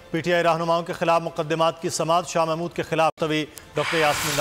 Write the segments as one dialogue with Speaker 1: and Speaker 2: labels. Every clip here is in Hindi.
Speaker 1: PTI रहनुमाओं के खिलाफ मुकदमात की समाअत। शाह महमूद के खिलाफ तवी डॉक्टर यास्मीन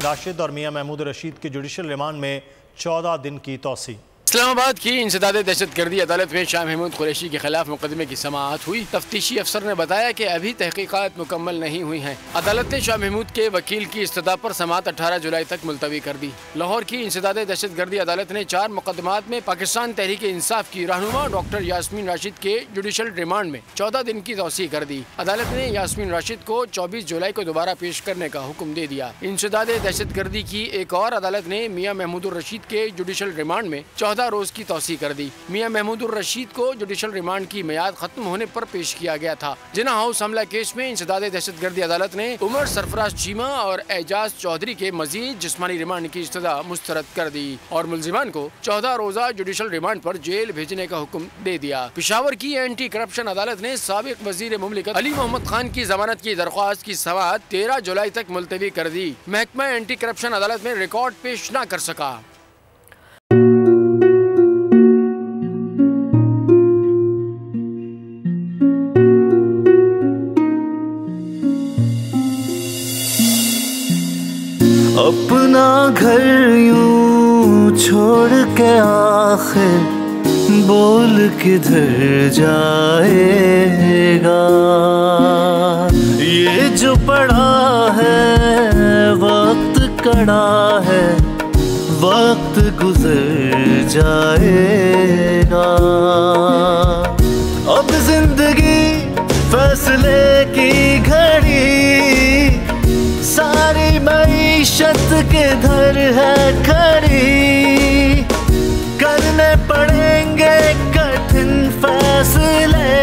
Speaker 1: राशिद और मियां महमूद रशीद की जुडिशल रिमांड में 14 दिन की तौसी।
Speaker 2: इस्लामाबाद की इंसदाद दहशतगर्दी अदालत में शाह महमूद कुरैशी के खिलाफ मुकदमे की समाअत हुई। तफ्तीशी अफसर ने बताया कि अभी तहकीकात मुकम्मल नहीं हुई हैं। अदालत ने शाह महमूद के वकील की इस्तदा पर समाअत 18 जुलाई तक मुलतवी कर दी। लाहौर की इंसदाद दहशतगर्दी अदालत ने 4 मुकदमात में पाकिस्तान तहरीक इंसाफ की रहनुमा डॉक्टर यास्मीन राशिद के जुडिशल रिमांड में 14 दिन की तौसी कर दी। अदालत ने यास्मीन राशिद को 24 जुलाई को दोबारा पेश करने का हुक्म दे दिया। इंसदाद दहशतगर्दी की एक और अदालत ने मियां महमूद रशीद के जुडिशल रिमांड में 14 रोज की तौसी कर दी। मियां महमूद रशीद को जुडिशल रिमांड की मियाद खत्म होने पर पेश किया गया था। जिन्ना हाउस हमला केस में इंसदाद दहशतगर्दी अदालत ने उमर सरफराज चीमा और एजाज चौधरी के मजीद जिस्मानी रिमांड की इस्तदा मुस्तरद कर दी और मुलजिमान को 14 रोजा जुडिशल रिमांड पर जेल भेजने का हुक्म दे दिया। पेशावर की एंटी करप्शन अदालत ने साबिक वजीर मुमलिकत अली मोहम्मद खान की जमानत की दरख्वास्त की समाअत 13 जुलाई तक मुलतवी कर दी। महकमा एंटी करप्शन अदालत में रिकॉर्ड पेश न कर सका।
Speaker 3: अपना घर यूं छोड़ के आखिर बोल किधर जाएगा। ये जो पड़ा है वक्त कड़ा है, वक्त गुजर जाएगा। अब जिंदगी फैसले की घड़ी, सारी मईशत के धर है खड़ी। करने पड़ेंगे कठिन फैसले,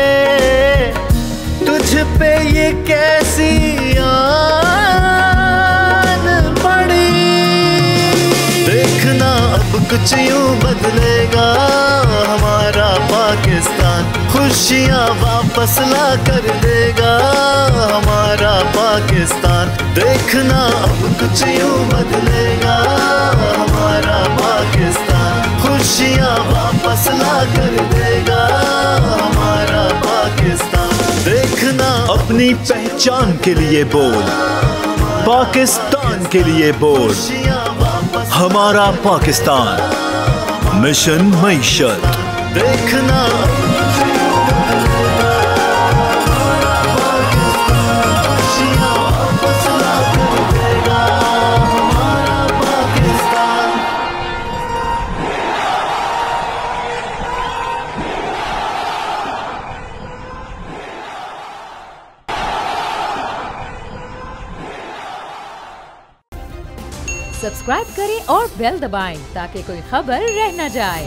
Speaker 3: तुझ पे ये कैसी आन पड़ी। देखना अब कुछ यूं बदलेगा हमारा पाकिस्तान, खुशियाँ वापस ला कर देगा हमारा पाकिस्तान। देखना अब कुछ यूं बदलेगा हमारा पाकिस्तान, खुशियाँ वापस ला कर देगा हमारा पाकिस्तान। देखना
Speaker 4: अपनी पहचान के लिए बोल, पाकिस्तान के लिए बोल, हमारा पाकिस्तान, मिशन मईशत।
Speaker 3: देखना
Speaker 5: सब्सक्राइब करें और बेल दबाएं ताकि कोई खबर रह न जाए।